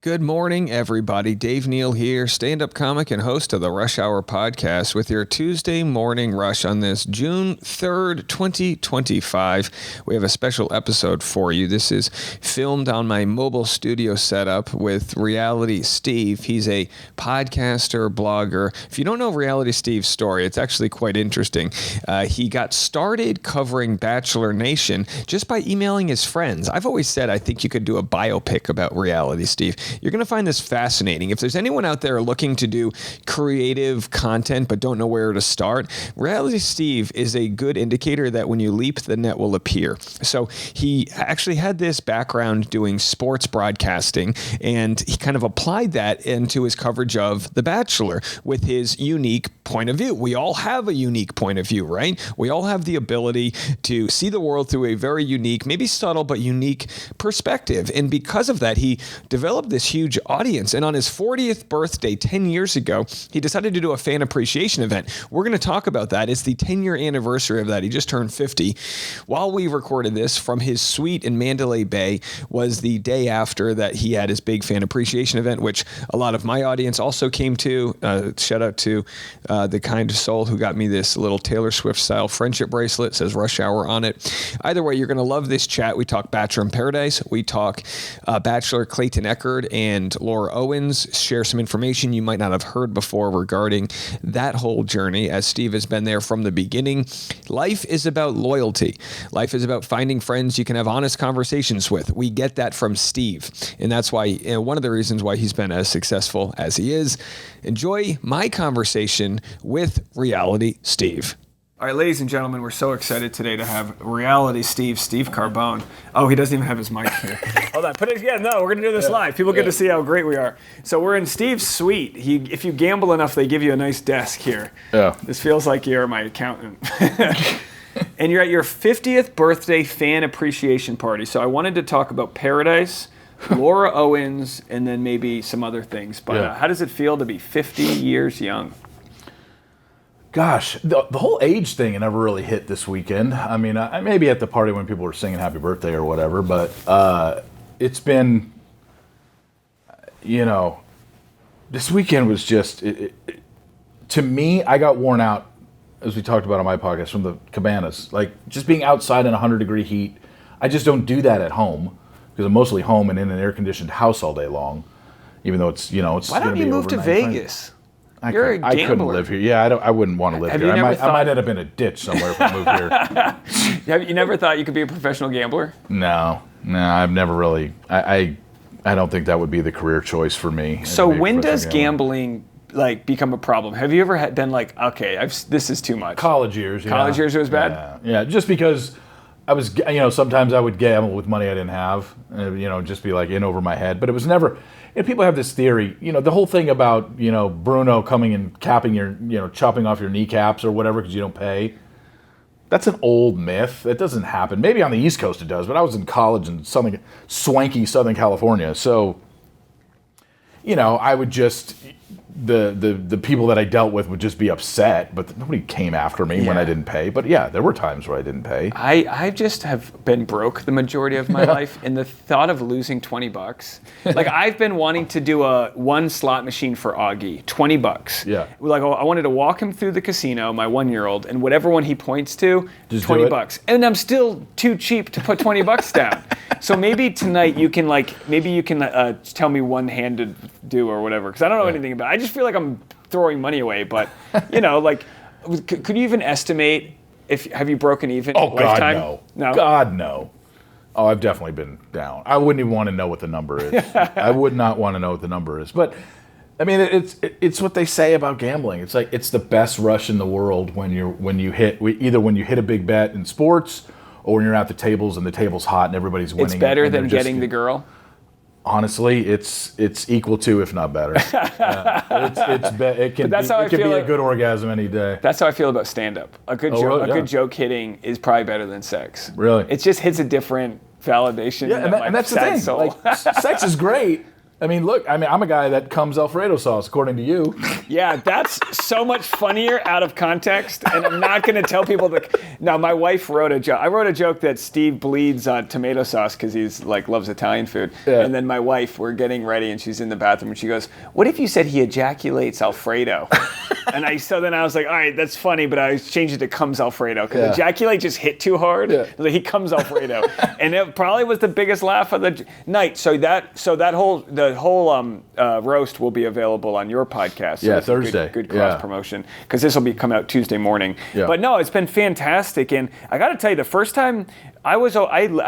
Good morning, everybody. Dave Neal here, stand-up comic and host of the Rush Hour podcast with your Tuesday morning rush on this June 3rd, 2025. We have a special episode for you. This is filmed on my mobile studio setup with Reality Steve. He's a podcaster, blogger. If you don't know Reality Steve's story, it's actually quite interesting. He got started covering Bachelor Nation just by emailing his friends. I've always said I think you could do a biopic about Reality Steve. You're going to find this fascinating. If there's anyone out there looking to do creative content but don't know where to start, Reality Steve is a good indicator that when you leap, the net will appear. So he actually had this background doing sports broadcasting, and he kind of applied that into his coverage of The Bachelor with his unique point of view. We all have a unique point of view, right? We all have the ability to see the world through a very unique, maybe subtle, but unique perspective. And because of that, he developed this huge audience. And on his 40th birthday 10 years ago, he decided to do a fan appreciation event. We're going to talk about that. It's the 10-year anniversary of that. He just turned 50. While we recorded this from his suite in Mandalay Bay was the day after that he had his big fan appreciation event, which a lot of my audience also came to. Shout out to the kind soul who got me this little Taylor Swift style friendship bracelet. It says Rush Hour on it. Either way, you're going to love this chat. We talk Bachelor in Paradise. We talk Bachelor Clayton and Laura Owens, share some information you might not have heard before regarding that whole journey, as Steve has been there from the beginning. Life is about loyalty. Life is about finding friends you can have honest conversations with. We get that from Steve, and that's why one of the reasons why he's been as successful as he is. Enjoy my conversation with Reality Steve. All right, ladies and gentlemen, we're so excited today to have Reality Steve Carbone. Oh, he doesn't even have his mic here. Hold on, put it again. No, we're going to do this live. People get to see how great we are. So we're in Steve's suite. If you gamble enough, they give you a nice desk here. Yeah. This feels like you're my accountant. And you're at your 50th birthday fan appreciation party. So I wanted to talk about Paradise, Laura Owens, and then maybe some other things. But how does it feel to be 50 years young? Gosh, the whole age thing never really hit this weekend. I mean, I may be at the party when people were singing happy birthday or whatever, but it's been, this weekend was just, to me, I got worn out, as we talked about on my podcast, from the cabanas. Like, just being outside in 100-degree heat, I just don't do that at home, because I'm mostly home and in an air-conditioned house all day long, even though it's, it's Why don't you move to Vegas? I couldn't live here. Yeah, I wouldn't want to live here. I might end up in a ditch somewhere if I moved here. You never thought you could be a professional gambler? No, I've never really. I don't think that would be the career choice for me. So when does gambling become a problem? Have you ever been like, okay, this is too much? College years. Yeah. College years it was bad? Yeah, just because I was, sometimes I would gamble with money I didn't have, just be like in over my head. But it was never. And people have this theory, the whole thing about, Bruno coming and capping your, chopping off your kneecaps or whatever because you don't pay. That's an old myth. It doesn't happen. Maybe on the East Coast it does, but I was in college in swanky Southern California. So, I would just, the people that I dealt with would just be upset, but nobody came after me when I didn't pay. But yeah, there were times where I didn't pay. I just have been broke the majority of my life, and the thought of losing $20, I've been wanting to do one slot machine for Augie, $20. Yeah. I wanted to walk him through the casino, my 1-year-old, and whatever one he points to, just $20. And I'm still too cheap to put $20 down. So maybe tonight you can tell me one hand to do or whatever, because I don't know anything about it. I just feel like I'm throwing money away, but could you even estimate have you broken even? Oh, lifetime? God, no. God, no. Oh, I've definitely been down. I wouldn't even want to know what the number is. I would not want to know what the number is. But I mean, it's what they say about gambling. It's like it's the best rush in the world when you hit a big bet in sports, or when you're at the tables and the table's hot and everybody's winning. It's better than getting the girl. Honestly, it's equal to, if not better. It can be a good orgasm any day. That's how I feel about stand-up. A good joke hitting is probably better than sex. Really? It just hits a different validation. Yeah, and that's the thing. Soul. Sex is great, I mean, look, I'm a guy that comes Alfredo sauce, according to you. Yeah, that's so much funnier out of context, and I'm not going to tell people that. Now, my wife wrote a joke. I wrote a joke that Steve bleeds on tomato sauce because he's loves Italian food. Yeah. And then my wife, we're getting ready, and she's in the bathroom, and she goes, "What if you said he ejaculates Alfredo?" So then I was like, all right, that's funny, but I changed it to comes Alfredo because ejaculate just hit too hard. Yeah. Like, he comes Alfredo, and it probably was the biggest laugh of the night. So the whole roast will be available on your podcast. So Thursday. Good cross promotion because this will be come out Tuesday morning. Yeah. But no, it's been fantastic, and I got to tell you, the first time I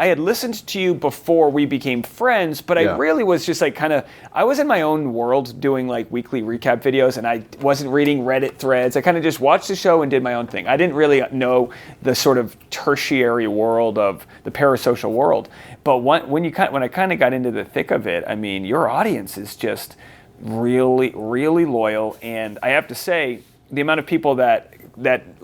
had listened to you before we became friends, but I really was just I was in my own world doing weekly recap videos, and I wasn't reading Reddit threads. I kind of just watched the show and did my own thing. I didn't really know the sort of tertiary world of the parasocial world. But when I kind of got into the thick of it, I mean, your audience is just really, really loyal, and I have to say, the amount of people that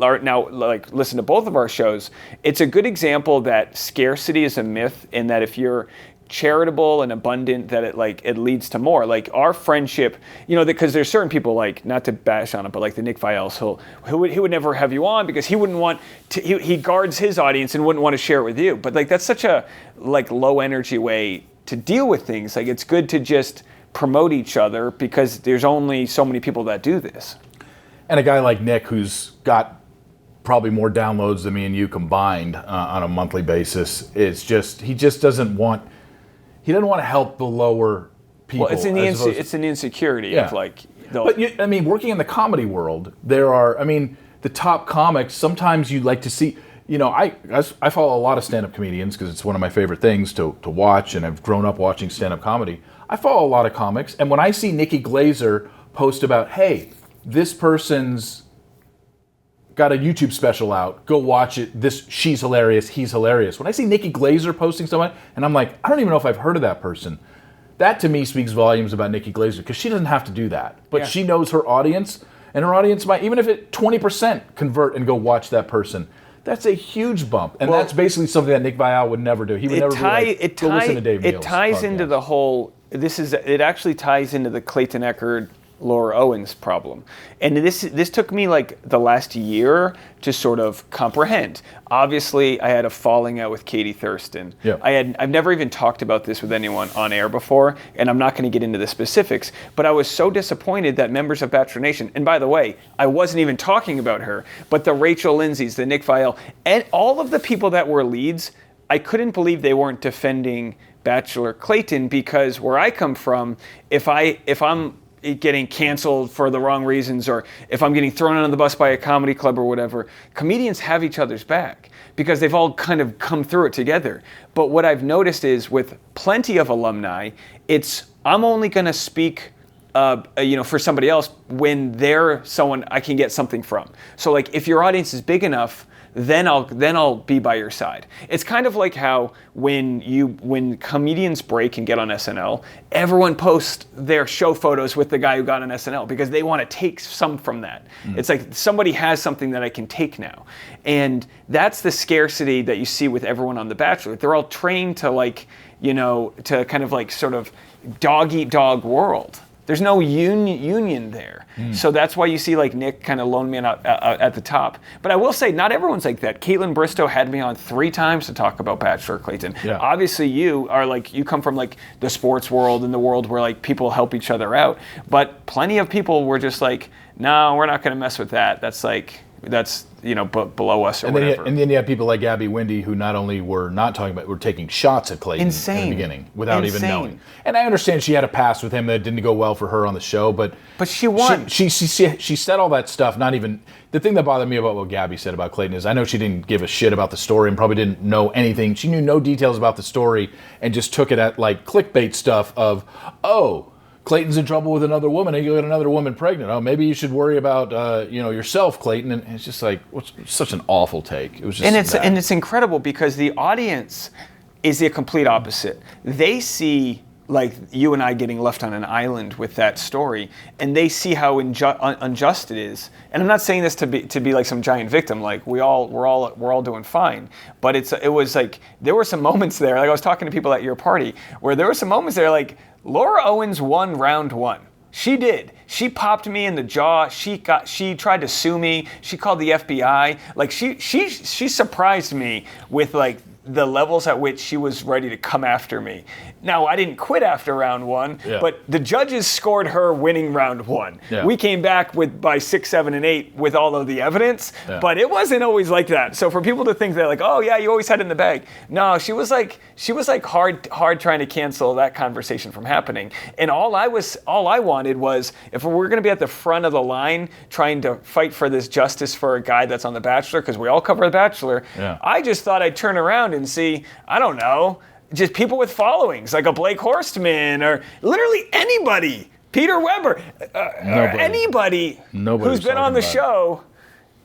are now listen to both of our shows, it's a good example that scarcity is a myth, and that if you're charitable and abundant, that it leads to more. Like our friendship, because there's certain people, not to bash on it, but the Nick Vials, he would never have you on because he wouldn't want to, he guards his audience and wouldn't want to share it with you. But that's such a low energy way to deal with things. It's good to just promote each other because there's only so many people that do this. And a guy like Nick, who's got probably more downloads than me and you combined on a monthly basis, he doesn't want to help the lower people. Well, it's an insecurity of But working in the comedy world, there are, the top comics, sometimes you like to see, I follow a lot of stand-up comedians because it's one of my favorite things to watch, and I've grown up watching stand-up comedy. I follow a lot of comics, and when I see Nikki Glazer post about, hey, this person's got a YouTube special out, go watch it, she's hilarious, he's hilarious. When I see Nikki Glazer posting someone, and I'm like, I don't even know if I've heard of that person. That to me speaks volumes about Nikki Glazer, because she doesn't have to do that. But she knows her audience, and her audience might, even if it 20% convert and go watch that person, that's a huge bump. And that's basically something that Nick Vial would never do. He would never go listen to Dave Neal's It ties podcast. into the whole, it actually ties into the Clayton Echard Laura Owens problem. And this took me the last year to sort of comprehend. Obviously, I had a falling out with Katie Thurston. Yep. I've never even talked about this with anyone on air before, and I'm not going to get into the specifics, but I was so disappointed that members of Bachelor Nation, and by the way, I wasn't even talking about her, but the Rachel Lindsays, the Nick Vial, and all of the people that were leads, I couldn't believe they weren't defending Bachelor Clayton, because where I come from, if I'm getting canceled for the wrong reasons, or if I'm getting thrown under the bus by a comedy club or whatever, comedians have each other's back because they've all kind of come through it together. But what I've noticed is with plenty of alumni, I'm only going to speak for somebody else when they're someone I can get something from. So if your audience is big enough, then I'll be by your side. It's kind of like how when comedians break and get on SNL, everyone posts their show photos with the guy who got on SNL because they want to take some from that. Mm. It's like somebody has something that I can take now. And that's the scarcity that you see with everyone on The Bachelor. They're all trained to to kind of sort of dog eat dog world. There's no union there. Mm. So that's why you see Nick kind of lone man out at the top. But I will say, not everyone's like that. Caitlin Bristow had me on 3 times to talk about Bachelor Clayton. Yeah. Obviously you are you come from the sports world and the world where people help each other out. But plenty of people were just no, we're not going to mess with that. That's below us or whatever. And then you have people like Gabby Windy who not only were not talking about, were taking shots at Clayton in the beginning without even knowing. And I understand she had a past with him that didn't go well for her on the show, but she won. She said all that stuff. Not even the thing that bothered me about what Gabby said about Clayton is I know she didn't give a shit about the story and probably didn't know anything. She knew no details about the story and just took it at clickbait stuff of Clayton's in trouble with another woman, and you get another woman pregnant. Oh, maybe you should worry about yourself, Clayton. And it's just such an awful take. It was just and it's incredible because the audience is the complete opposite. They see you and I getting left on an island with that story, and they see how unjust it is. And I'm not saying this to be some giant victim. We're all doing fine. But it was there were some moments there. I was talking to people at your party where there were some moments there Laura Owens won round one. She did. She popped me in the jaw. She tried to sue me. She called the FBI. Like she surprised me with like the levels at which she was ready to come after me. Now, I didn't quit after round one, but the judges scored her winning round one. Yeah. We came back by 6, 7, and 8 with all of the evidence, but it wasn't always like that. So for people to think that like, oh yeah, you always had it in the bag. No, she was like hard trying to cancel that conversation from happening. And all I wanted was, if we're going to be at the front of the line trying to fight for this justice for a guy that's on The Bachelor, because we all cover The Bachelor, I just thought I'd turn around and see, I don't know, just people with followings, like a Blake Horstman or literally anybody, Peter Weber, anybody who's been on the show,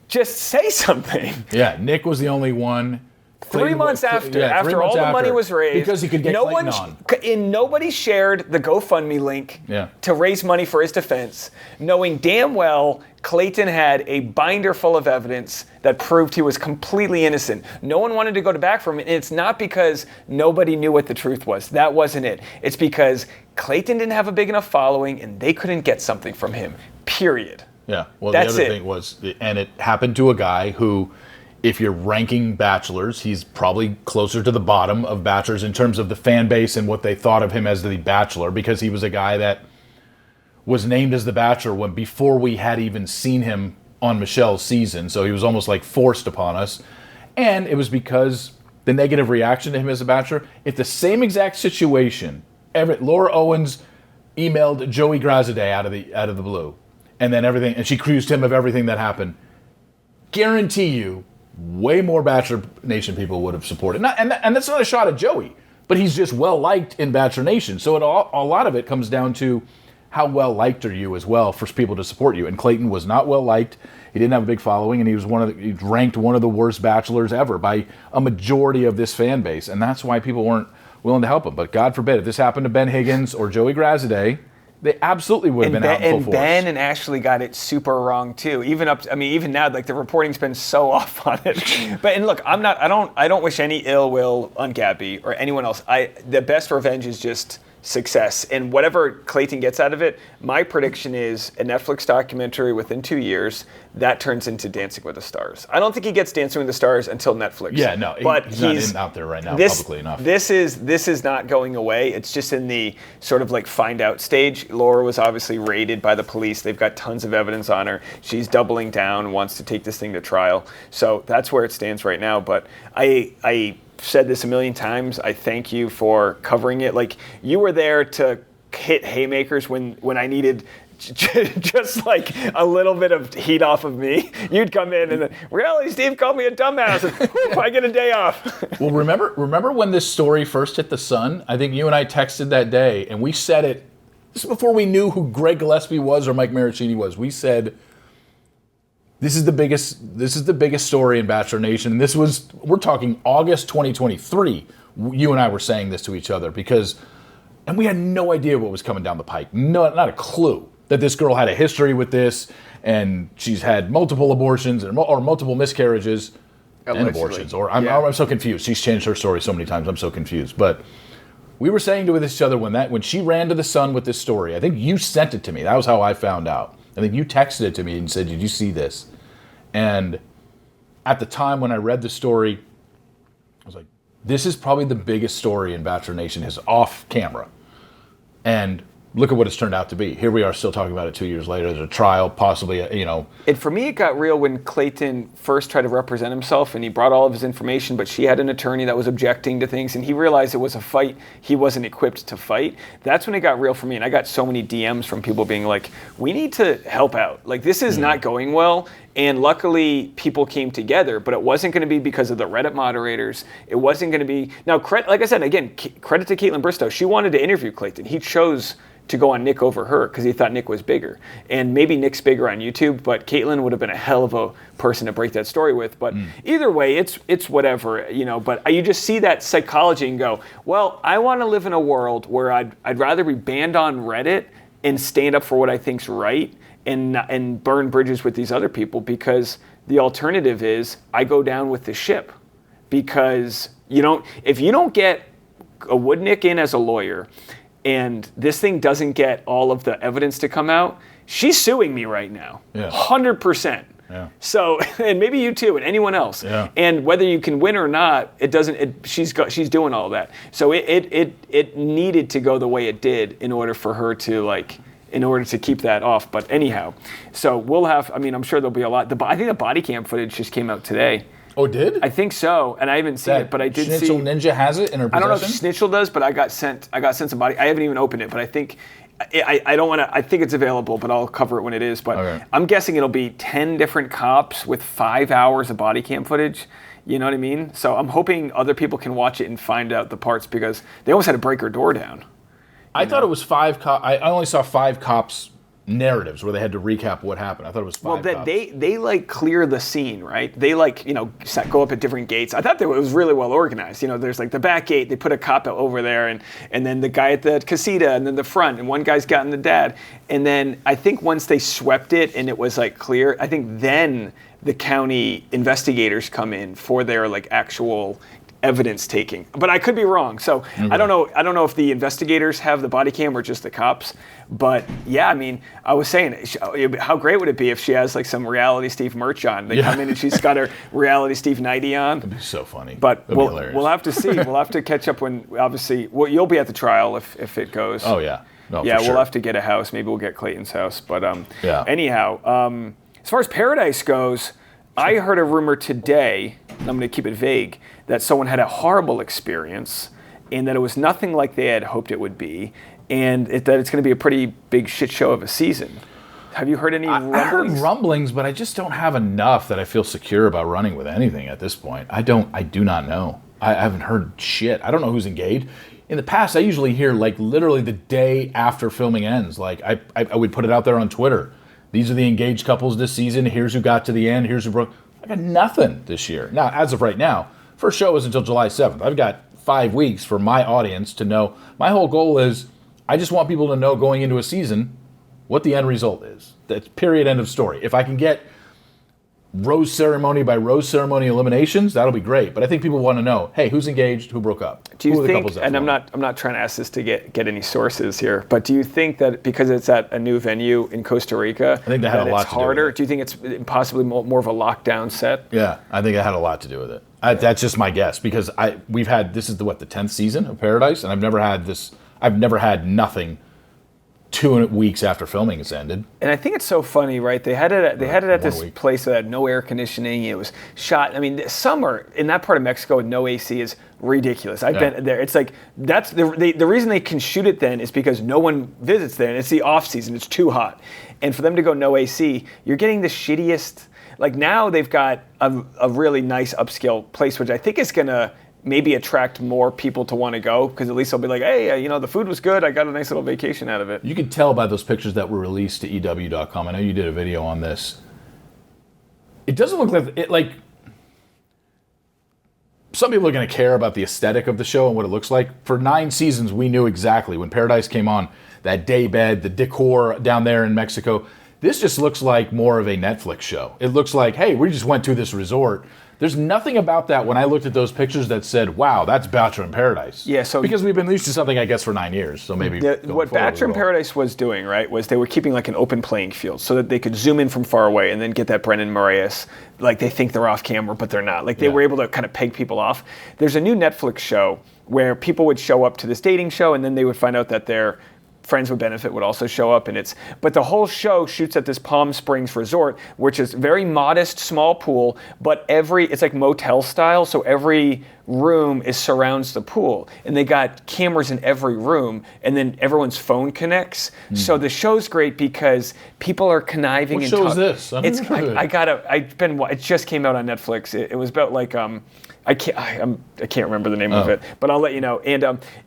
just say something. Yeah, Nick was the only one. 3 months after all the money was raised, because he could get Clayton on. Nobody shared the GoFundMe link to raise money for his defense, knowing damn well Clayton had a binder full of evidence that proved he was completely innocent. No one wanted to go to bat for him, and it's not because nobody knew what the truth was. That wasn't it. It's because Clayton didn't have a big enough following, and they couldn't get something from him, period. Yeah, well, the other thing was, and it happened to a guy who, if you're ranking Bachelors, he's probably closer to the bottom of Bachelors in terms of the fan base and what they thought of him as the Bachelor, because he was a guy that was named as the Bachelor before we had even seen him on Michelle's season. So he was almost like forced upon us. And it was because the negative reaction to him as a Bachelor, if the same exact situation, Laura Owens emailed Joey Graziadei out of the blue, and then everything, and she accused him of everything that happened, guarantee you, way more Bachelor Nation people would have supported. And that's not a shot at Joey, but he's just well-liked in Bachelor Nation. So a lot of it comes down to how well-liked are you as well for people to support you. And Clayton was not well-liked. He didn't have a big following, and he was he ranked one of the worst Bachelors ever by a majority of this fan base. And that's why people weren't willing to help him. But God forbid, if this happened to Ben Higgins or Joey Graziadei, they absolutely would have been out in full force. And Ben and Ashley got it super wrong too. Even now, like the reporting's been so off on it. But look, I don't wish any ill will on Gabby or anyone else. The best revenge is just success. And whatever Clayton gets out of it, my prediction is a Netflix documentary within 2 years that turns into Dancing with the Stars. I don't think he gets Dancing with the Stars until Netflix. Yeah, no, but he's not out there right now publicly enough. This is not going away. It's just in the sort of like find out stage. Laura was obviously raided by the police. They've got tons of evidence on her. She's doubling down, wants to take this thing to trial. So that's where it stands right now. But I said this a million times. I thank you for covering it. Like, you were there to hit haymakers when I needed just like a little bit of heat off of me. You'd come in and then, Reality Steve called me a dumbass. And, whoop, I get a day off. Well, remember when this story first hit the Sun? I think you and I texted that day, and we said it. This is before we knew who Greg Gillespie was or Mike Maricini was. We said, This is the biggest story in Bachelor Nation. And we're talking August 2023. You and I were saying this to each other and we had no idea what was coming down the pike. No, not a clue that this girl had a history with this, and she's had multiple abortions or multiple miscarriages and abortions. Or I'm so confused. She's changed her story so many times. I'm so confused. But we were saying to each other when she ran to the Sun with this story, I think you sent it to me. That was how I found out. I think you texted it to me and said, "Did you see this?" And at the time when I read the story, I was like, this is probably the biggest story in Bachelor Nation is off camera. And look at what it's turned out to be. Here we are still talking about it 2 years later. There's a trial, possibly, And for me, it got real when Clayton first tried to represent himself, and he brought all of his information, but she had an attorney that was objecting to things, and he realized it was a fight he wasn't equipped to fight. That's when it got real for me, and I got so many DMs from people being like, we need to help out. Like, this is not going well. And luckily, people came together, but it wasn't going to be because of the Reddit moderators. It wasn't going to be... Now, like I said, again, credit to Caitlin Bristow. She wanted to interview Clayton. He chose to go on Nick over her because he thought Nick was bigger. And maybe Nick's bigger on YouTube, but Caitlin would have been a hell of a person to break that story with. But either way, it's whatever, But you just see that psychology and go, well, I want to live in a world where I'd rather be banned on Reddit and stand up for what I think's right and burn bridges with these other people, because the alternative is I go down with the ship. Because if you don't get a Woodnick in as a lawyer, and this thing doesn't get all of the evidence to come out, she's suing me right now. Yeah. 100%. Yeah. So, and maybe you too, and anyone else. Yeah. And whether you can win or not, it doesn't. She's doing all that. So it needed to go the way it did in order for her to keep that off. But anyhow, so we'll have. I mean, I'm sure there'll be a lot. I think the body cam footage just came out today. Oh, it did? I think so, and I haven't seen it, but I did see. Schnitzel Ninja has it in her possession? I don't know if Schnitzel does, but I got sent some body. I haven't even opened it, but I think. I don't want to. I think it's available, but I'll cover it when it is. But okay. I'm guessing it'll be 10 different cops with 5 hours of body cam footage. You know what I mean? So I'm hoping other people can watch it and find out the parts because they almost had to break her door down. I thought it was 5 cops. I only saw 5 cops narratives where they had to recap what happened. I thought it was 5 cops. They like clear the scene, right? They go up at different gates. I thought it was really well organized. There's like the back gate, they put a cop over there, and then the guy at the casita, and then the front, and one guy's gotten the dad. And then I think once they swept it and it was like clear, I think then the county investigators come in for their like actual evidence taking, but I could be wrong. So okay. I don't know if the investigators have the body cam or just the cops. But yeah, I mean, I was saying, how great would it be if she has like some reality Steve merch on? They come in and she's got her reality Steve nightie on. That'd be so funny. But we'll have to see. We'll have to catch up when obviously. Well, you'll be at the trial if it goes. Oh yeah. No, yeah, for sure. We'll have to get a house. Maybe we'll get Clayton's house. But yeah. Anyhow, as far as Paradise goes, I heard a rumor today. I'm going to keep it vague. That someone had a horrible experience and that it was nothing like they had hoped it would be and that it's going to be a pretty big shit show of a season. Have you heard any rumblings? I heard rumblings, but I just don't have enough that I feel secure about running with anything at this point. I do not know. I haven't heard shit. I don't know who's engaged. In the past, I usually hear like literally the day after filming ends. Like I would put it out there on Twitter. These are the engaged couples this season. Here's who got to the end. Here's who broke. I got nothing this year. Now, as of right now, first show is until July 7th. I've got 5 weeks for my audience to know. My whole goal is I just want people to know going into a season what the end result is. That's period, end of story. If I can get rose ceremony by rose ceremony eliminations, that'll be great. But I think people want to know, hey, who's engaged, who broke up? Do you think, and I'm not trying to ask this to get any sources here, but do you think that because it's at a new venue in Costa Rica, I think that had a lot it's to do with harder? it. Do you think it's possibly more of a lockdown set? Yeah, I think it had a lot to do with it. That's just my guess because this is the 10th season of Paradise, and I've never had nothing 2 weeks after filming has ended. And I think it's so funny, right? They had it at this place that had no air conditioning. It was shot. I mean, summer in that part of Mexico with no AC is ridiculous. I've been there. It's like that's the reason they can shoot it then is because no one visits there, and it's the off season. It's too hot, and for them to go no AC, you're getting the shittiest. Like now they've got a really nice upscale place, which I think is gonna maybe attract more people to want to go because at least they'll be like, hey, the food was good. I got a nice little vacation out of it. You can tell by those pictures that were released to EW.com. I know you did a video on this. It doesn't look like it. Like some people are going to care about the aesthetic of the show and what it looks like. For 9 seasons, we knew exactly when Paradise came on that day bed, the decor down there in Mexico. This just looks like more of a Netflix show. It looks like, hey, we just went to this resort. There's nothing about that when I looked at those pictures that said, wow, that's Bachelor in Paradise. Yeah, so because we've been used to something, I guess, for 9 years. So maybe what Bachelor in Paradise was doing, right, was they were keeping like an open playing field so that they could zoom in from far away and then get that Brendan Moraes, like they think they're off camera, but they're not. Like they were able to kind of peg people off. There's a new Netflix show where people would show up to this dating show and then they would find out that their Friends with Benefit would also show up, but the whole show shoots at this Palm Springs resort, which is very modest, small pool, but it's like motel style, so every room surrounds the pool, and they got cameras in every room, and then everyone's phone connects. So the show's great because people are conniving. What show is this? It just came out on Netflix. It was about like I can't remember the name of it, but I'll let you know. And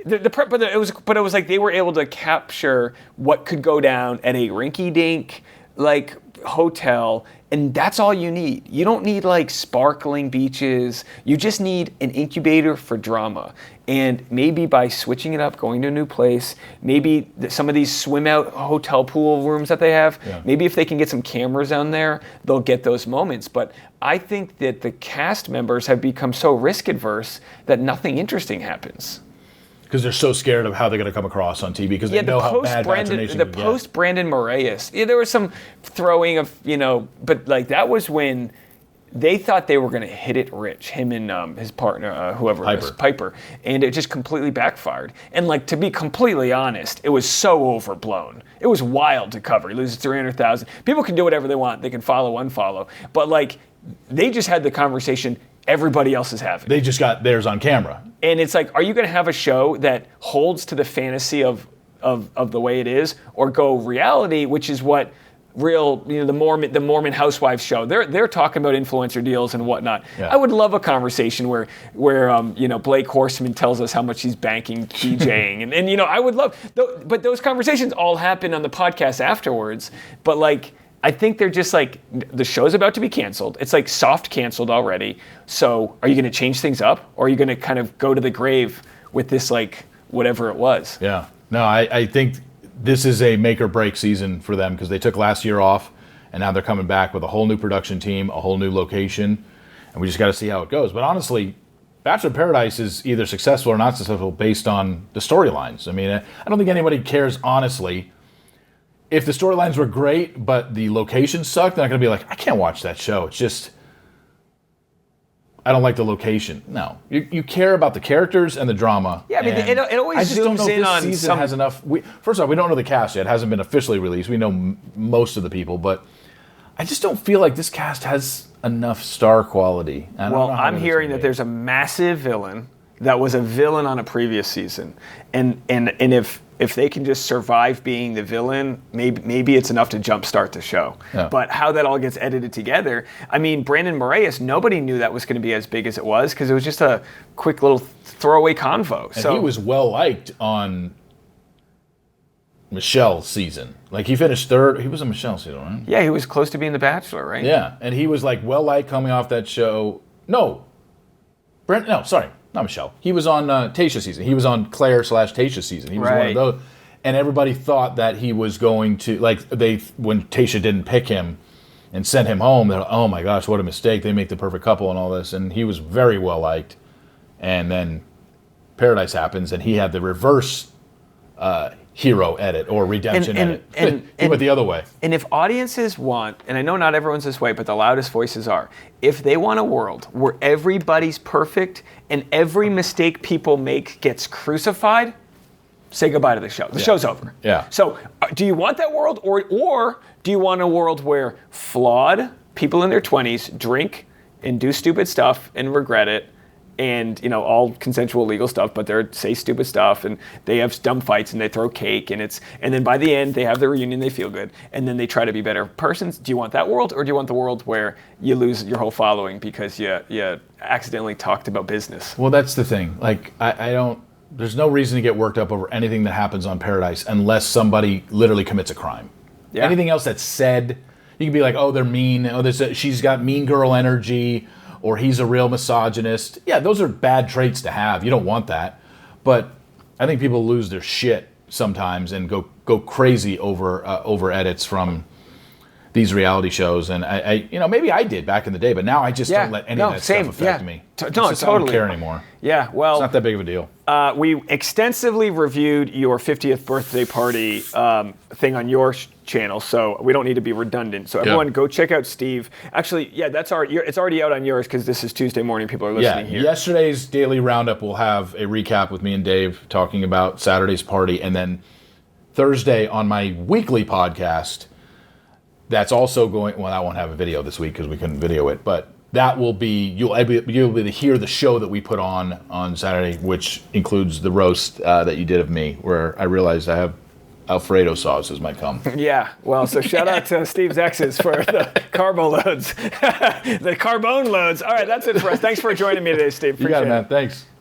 it was like they were able to capture what could go down at a rinky-dink like hotel, and that's all you need. You don't need like sparkling beaches. You just need an incubator for drama. And maybe by switching it up, going to a new place, maybe some of these swim out hotel pool rooms that they have, maybe if they can get some cameras on there, they'll get those moments. But I think that the cast members have become so risk adverse that nothing interesting happens. because they're so scared of how they're going to come across on TV because they know how bad Bachelor Nation can get. The post Brandon Moraes, there was some throwing of, but like that was when they thought they were going to hit it rich, him and his partner, whoever it was, Piper, and it just completely backfired. And like, to be completely honest, it was so overblown. It was wild to cover. He loses 300,000. People can do whatever they want. They can follow, unfollow. But like, they just had the conversation everybody else is having. They just got theirs on camera. And it's like, are you going to have a show that holds to the fantasy of the way it is, or go reality, which is what real, the Mormon housewives show. They're talking about influencer deals and whatnot. Yeah. I would love a conversation where Blake Horstman tells us how much he's banking DJing, and I would love. But those conversations all happen on the podcast afterwards. But like, I think they're just like, the show's about to be canceled. It's like soft canceled already. So are you going to change things up, or are you going to kind of go to the grave with this, like, whatever it was? Yeah. No, I think this is a make or break season for them because they took last year off, and now they're coming back with a whole new production team, a whole new location, and we just got to see how it goes. But honestly, Bachelor in Paradise is either successful or not successful based on the storylines. I mean, I don't think anybody cares, honestly. If the storylines were great, but the location sucked, they're not going to be like, I can't watch that show. It's just, I don't like the location. No. You care about the characters and the drama. Yeah, I mean, it always I just don't know if this season has enough. First of all, we don't know the cast yet. It hasn't been officially released. We know most of the people, but I just don't feel like this cast has enough star quality. Well, I'm hearing that there's a massive villain that was a villain on a previous season. And if they can just survive being the villain, maybe it's enough to jumpstart the show. Yeah. But how that all gets edited together, I mean, Brandon Moraes, nobody knew that was going to be as big as it was because it was just a quick little throwaway convo. And he was well-liked on Michelle's season. Like, he finished third. He was on Michelle's season, right? Yeah, he was close to being the Bachelor, right? Yeah, and he was, like, well-liked coming off that show. No, sorry. Not Michelle. He was on Tayshia's season. He was on Claire/Tayshia's season. He was one of those. And everybody thought that he was going to, like, when Tayshia didn't pick him and sent him home, they're like, oh my gosh, what a mistake. They make the perfect couple and all this. And he was very well liked. And then Paradise happens, and he had the reverse hero edit or redemption edit. He went the other way. And if audiences want, and I know not everyone's this way, but the loudest voices are, if they want a world where everybody's perfect and every mistake people make gets crucified, say goodbye to the show. The show's over. Yeah. So do you want that world, or do you want a world where flawed people in their 20s drink and do stupid stuff and regret it, and all consensual legal stuff, but they say stupid stuff, and they have dumb fights, and they throw cake, and then by the end they have the reunion, they feel good, and then they try to be better persons? Do you want that world, or do you want the world where you lose your whole following because you accidentally talked about business? Well, that's the thing. Like, I don't. There's no reason to get worked up over anything that happens on Paradise unless somebody literally commits a crime. Yeah. Anything else that's said, you can be like, oh, they're mean. Oh, she's got mean girl energy. Or he's a real misogynist. Yeah, those are bad traits to have. You don't want that. But I think people lose their shit sometimes and go crazy over edits from these reality shows. And I maybe I did back in the day, but now I just don't let any of that stuff affect me. Totally. I don't care anymore. Yeah, well, it's not that big of a deal. We extensively reviewed your 50th birthday party thing on your channel, so we don't need to be redundant. So everyone, go check out Steve. Actually, it's already out on yours because this is Tuesday morning. People are listening here. Yesterday's daily roundup will have a recap with me and Dave talking about Saturday's party, and then Thursday on my weekly podcast, that's also going. Well, I won't have a video this week because we couldn't video it, but that will be you'll be able to hear the show that we put on Saturday, which includes the roast that you did of me, where I realized I have Alfredo sauce as my cum. Yeah, well, so shout out to Steve's exes for the carbo loads, the carbone loads. All right, that's it for us. Thanks for joining me today, Steve. Appreciate it, man. Thanks.